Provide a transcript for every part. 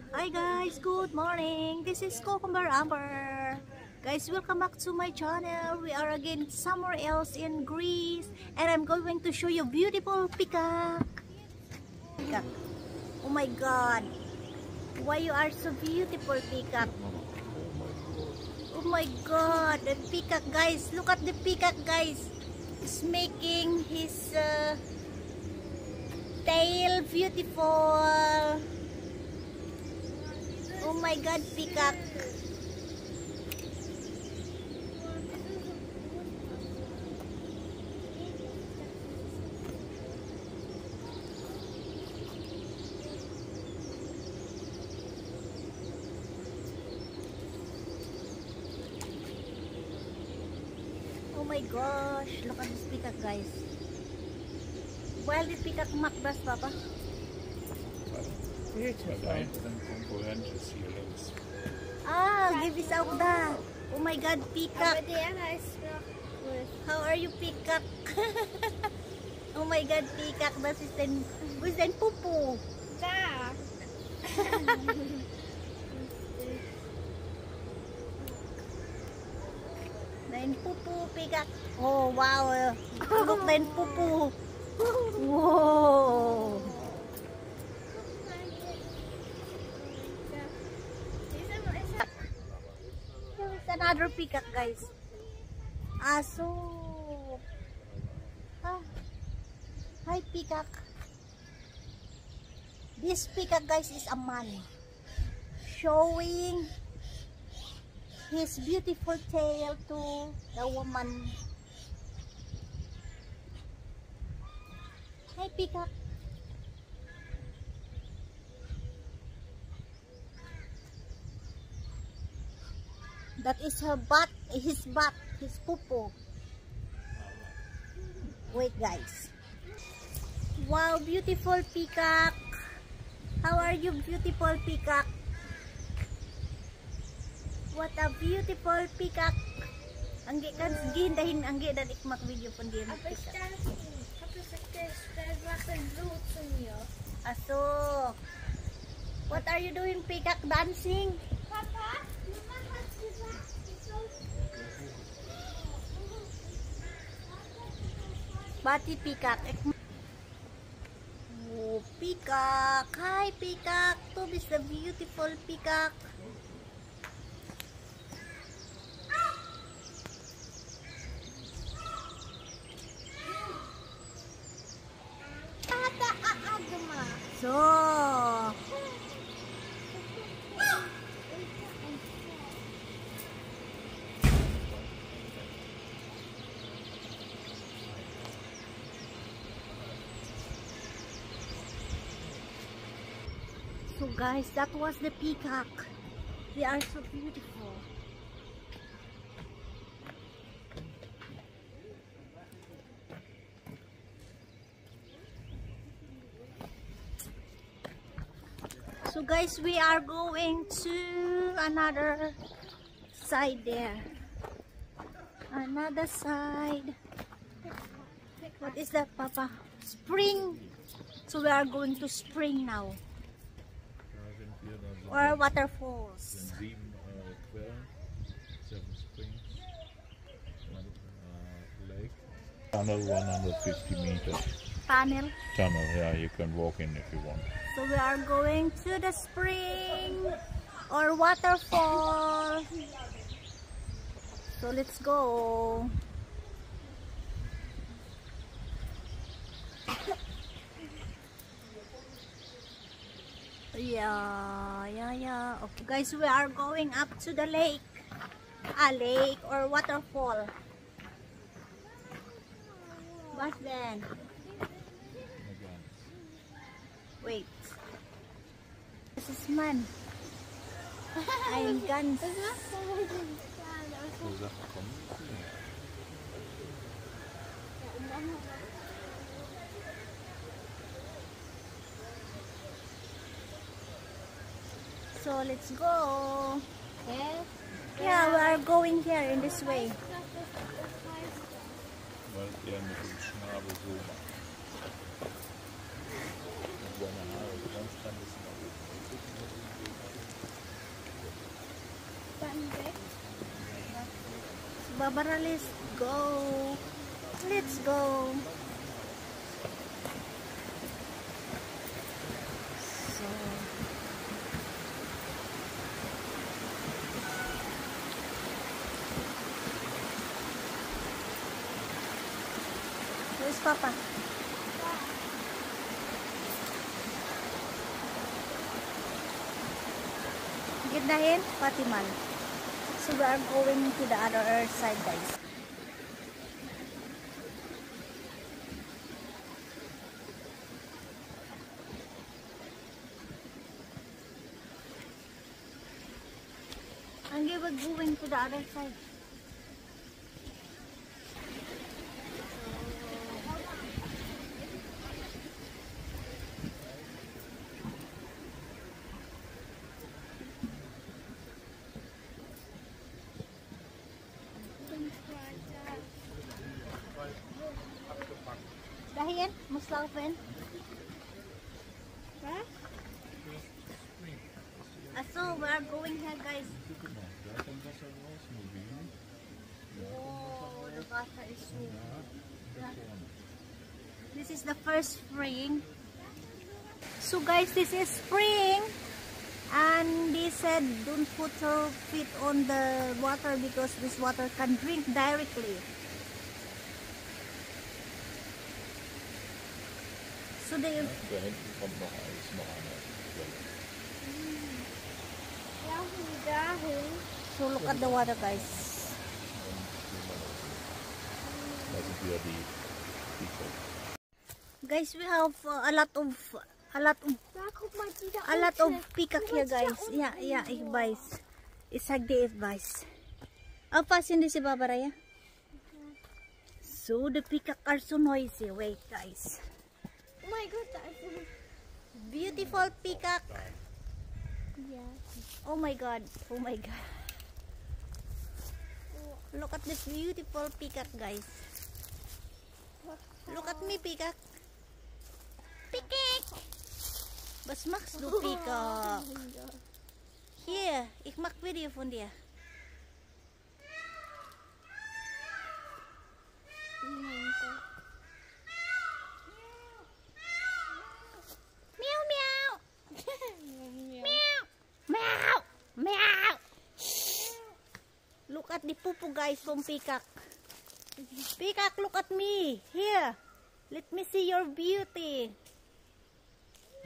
Hi guys, good morning. This is Cucumber Amber. Guys, welcome back to my channel. We are again somewhere else in Greece, and I'm going to show you beautiful peacock. Peacock. Oh my god. Why you are so beautiful, peacock? Oh my god, the peacock, guys. Look at the peacock, guys. He's making his tail beautiful. Oh my god, peacock. Oh my gosh, look at this peacock, guys. While the peacock macht das, Papa? Weil ein Konkurrent ist hier links. Ah, gewiss auch da. Oh my god, peacock. Aber der heißt noch cool. How are you, peacock? Oh my god, peacock. Das ist dein, wo ist dein Pupu? Da. Dein Pupu, peacock. Oh, wow. Look, dein Pupu. Wow. Here's another peacock, guys. Aso. Ah. Hi, peacock. This peacock, guys, is a man showing his beautiful tail to the woman. Hi, peacock. That is her butt, his poo-poo. Wait, guys. Wow, beautiful peacock. How are you, beautiful peacock? What a beautiful peacock. Anggi kan gihindahin anggi dan ikmak video pun dia Aber ich peacock. das macht ein Blut zu mir. Aso. What are you doing, peacock? Dancing? Papa, Mama hat gesagt, ich soll... Bati peacock. Oh, peacock. Hi, peacock. Tob is the beautiful peacock. Ada agama. So, guys, that was the peacock. They are so beautiful. So guys, we are going to another side there. Another side. What is that, Papa? Spring. So we are going to spring now. Or waterfalls. 7 Quellen, 7 springs, lake. Tunnel 150 meters. Tunnel. Tunnel, yeah, you can walk in if you want. So we are going to the spring or waterfall. So let's go. Yeah. Okay, guys, we are going up to the lake. A lake or waterfall. What's then? Wait. This is man. I'm guns. Das macht so richtig So Sachen kommen. So let's go. Okay. Yeah, we are going here in this way. Weil er mit dem Schnabel so macht. Und seine Haare ganz klein bisschen nach oben. Barbara, let's go. Let's go. So, where's Papa? Gitnahin, Patiman. So we are going to the other side, guys. And we're going to the other side. Dahin, mas laufen. Was? So we are going here, guys. Guck mal, da kommt Wasser raus, nur wenig. Oh, the water is so. Da vorne. This is the first spring. So guys, this is spring. And they said don't put your feet on the water because this water can drink directly. So they, Da hinten kommt noch alles, noch eine Quelle. so look at the water, guys. Da sind wieder die Peacock. Guys, we have a lot of peacock here, guys. Yeah, ich weiß. Ich sag dir, ich weiß. Aufpassen die si Barbara, ja? So the peacock are so noisy. Wait, guys. Oh my god, that is Beautiful peacock. yeah. Oh my god. Oh my god. Look at this beautiful peacock, guys. Look at me, peacock. Peacock. Was machst du, peacock? Hier, ich mach Video von dir. Meow, meow. Meow. Meow. Meow. Look at the pupu, guys, from peacock. Peacock, look at me. Here. Let me see your beauty.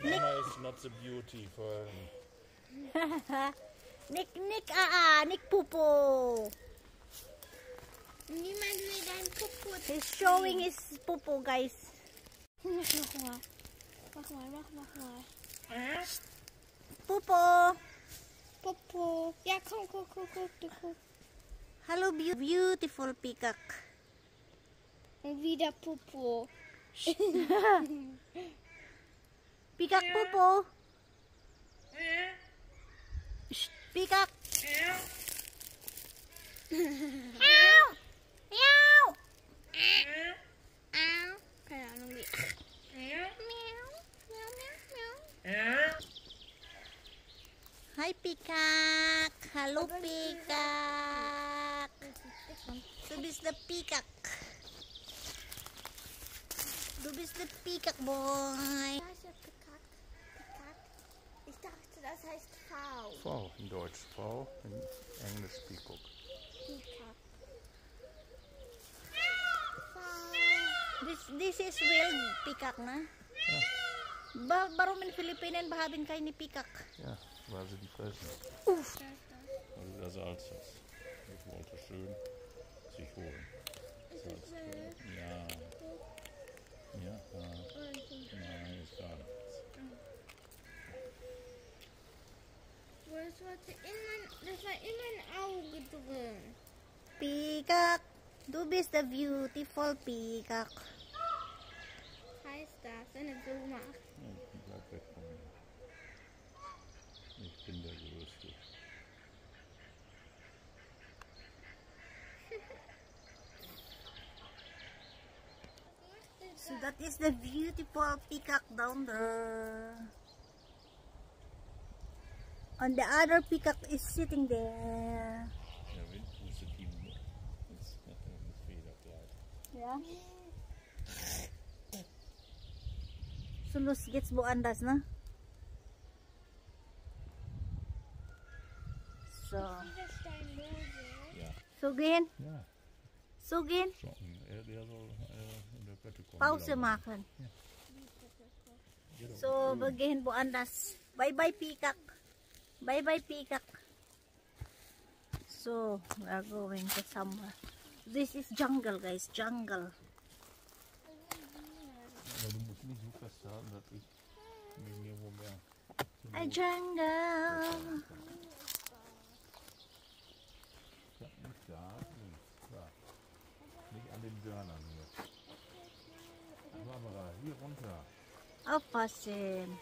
Mama is not the beauty for Nick, Nick pupu. Niemand will dein Popo. He's showing his pupu, guys. Mach mal. Pupu. Popo. Ja, komm. Hello, beautiful peacock. Und wieder Popo. Peacock pupu. Shh, peacock. Meow. Meow. Keine Ahnung wie. Hi, peacock. Hello, peacock. So this is the peacock. Du bist der Peacock Boy. Das ist Peacock. Ich dachte, das heißt V. V in Deutsch, V in Englisch Peacock. Peacock. This is real peacock, na? Ja. Warum in Philippinen haben keine Peacock? Ja, weil sie die fressen. Uff. Weil der Salz ist. Ich wollte schön sich holen. Salz. Ja. Ja. Nein, ist gar nichts. Das war in mein Auge drin. Peacock, du bist der beautiful peacock. Heißt das, wenn es so macht? Bleib weg von mir. Ich bin der Größte. So that is the beautiful peacock down there. And the other peacock is sitting there. Der Wind pustet ihn mit. Jetzt Yeah. Sulus gets buandas na. So. Ja. Sugin. Ja. Sugin. Schocken. Der soll in der Pötte kommen. Pause machen. So, bagihin buandas. Bye-bye peacock. Bye-bye peacock. So, we are going to somewhere. This is jungle, guys. Jungle. Aber du musst nicht so festhalten, dass ich mir wo mehr. A jungle. Ja, nicht da, links. Da. Nicht an den Hörnern hier. Barbara, hier runter. Aufpassen.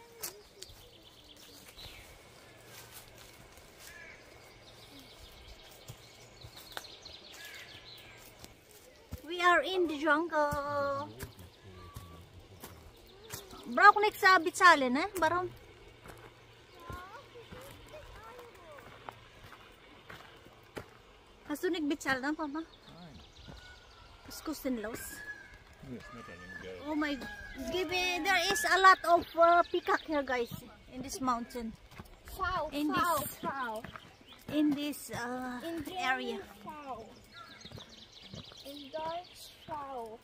We are in the jungle. Bro, kunik sa bitsalin eh, barong. Hast du nicht bezahlt, ne, Papa? Nein. Was kostet los? Hier ist nicht an dem Geld. Oh my, there is a lot of peacock here, guys, in this mountain. Foul, In foul, this- foul. In this In area. Foul. In Deutsch foul.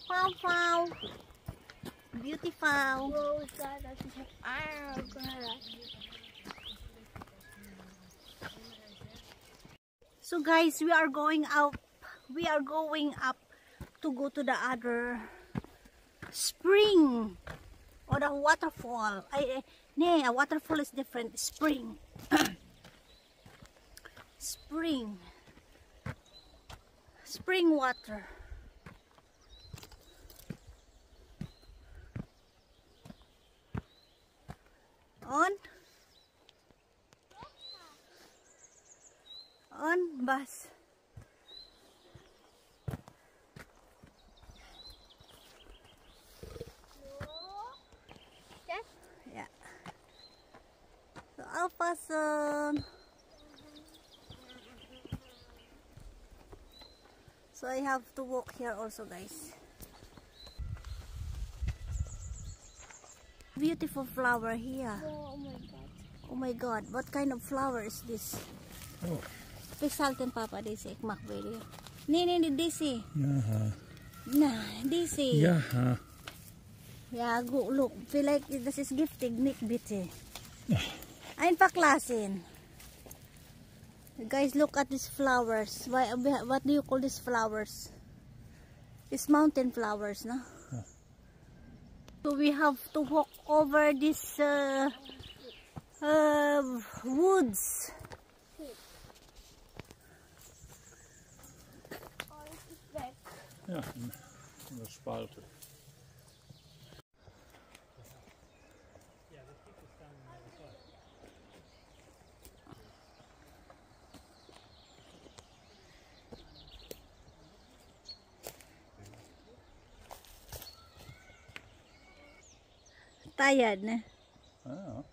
Wow, wow. Beautiful. Rosa, das ist Argos. So guys, we are going out. We are going up to go to the other spring or the waterfall. Nee, a waterfall is different. Spring. Spring. Spring water. On bus. Yeah. So Alphason. So I have to walk here also, guys. Beautiful flower here. Oh my god. Oh my god, what kind of flower is this? Oh. Pixalten Papa, this is makbeli. Nee, this is. Ja. Nah, this is. Ja. Yeah, go look. Feel like this is gifting Nick bitte. Ein paklasin. Guys, look at these flowers. What do you call these flowers? It's mountain flowers, no? Yeah. So we have to walk over this woods. Alles ist weg. Ja, in der Spalte. Tired, ne? Ja.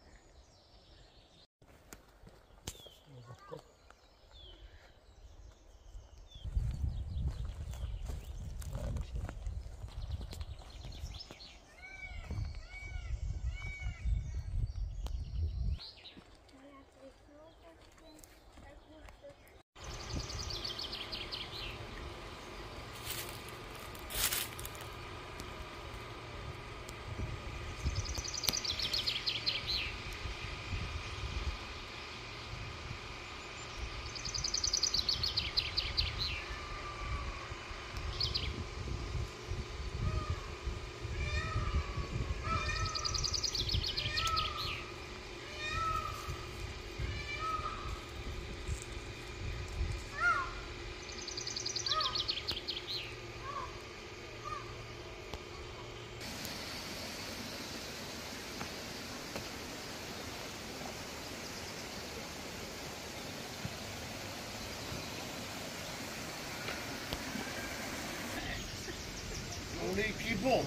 Only people.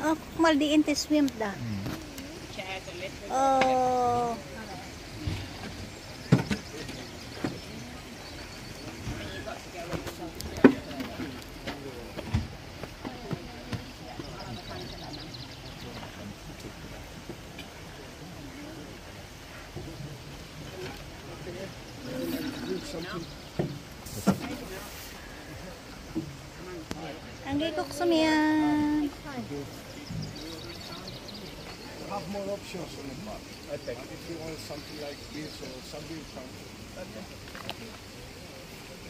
Oh, guck mal, die Ente schwimmt da. Oh. Ang gigok sumiyan. Have more options on the map. Okay. If you want something like this or something from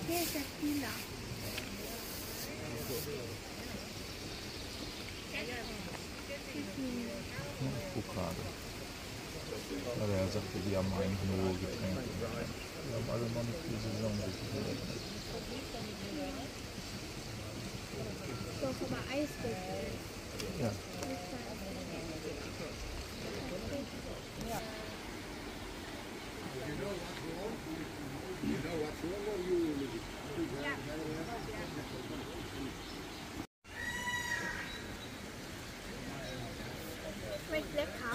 Here's a pila. Guck gerade. Aber er sagte, die haben eigentlich nur Getränke. Die haben alle noch nicht die Saison geöffnet. So, guck mal, Eiswürfel. Ja. Schmeckt lecker.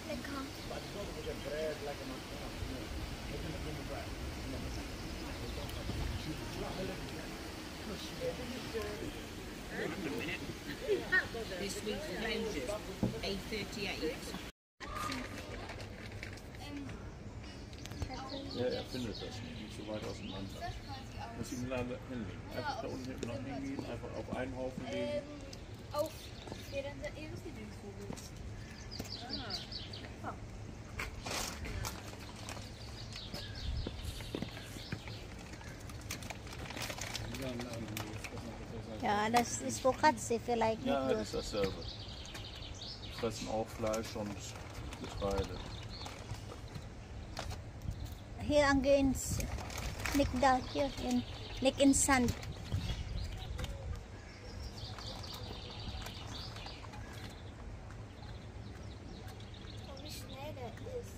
Lecker. This week's closure, 8:38. Ja, er findet das nicht so weit auseinander. Muss ihm leider hinlegen. Einfach da unten hinten noch hingehen, einfach auf einen Haufen legen. Auf während der ersten Dingsvogels. Ja, das ist für Katze vielleicht Ja, nicht das ist dasselbe. Die fressen auch Fleisch und Getreide. Hier against Nick da here in Nick in sand. Oh, wie schnell der ist.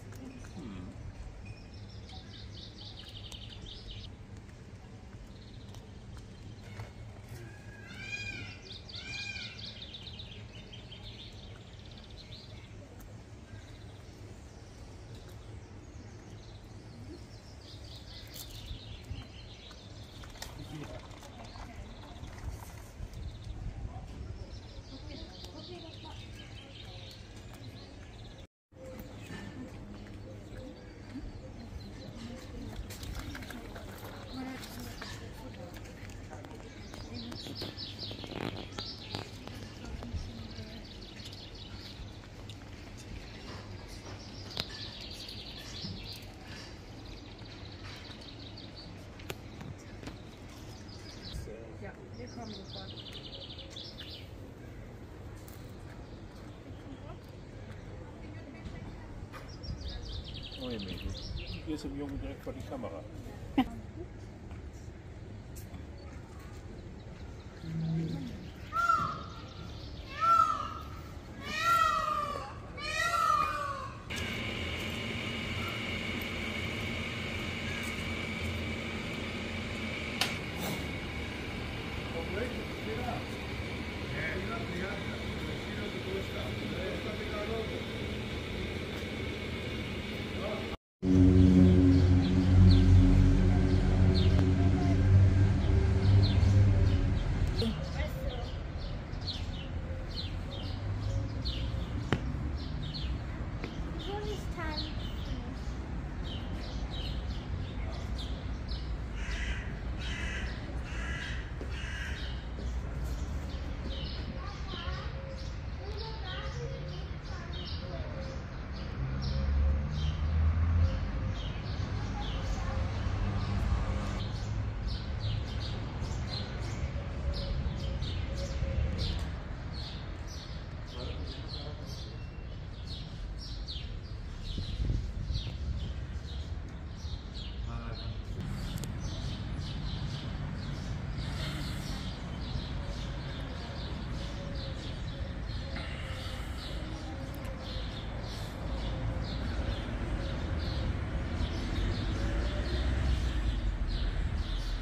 Oh, Emil, du gehst dem Jungen direkt vor die Kamera.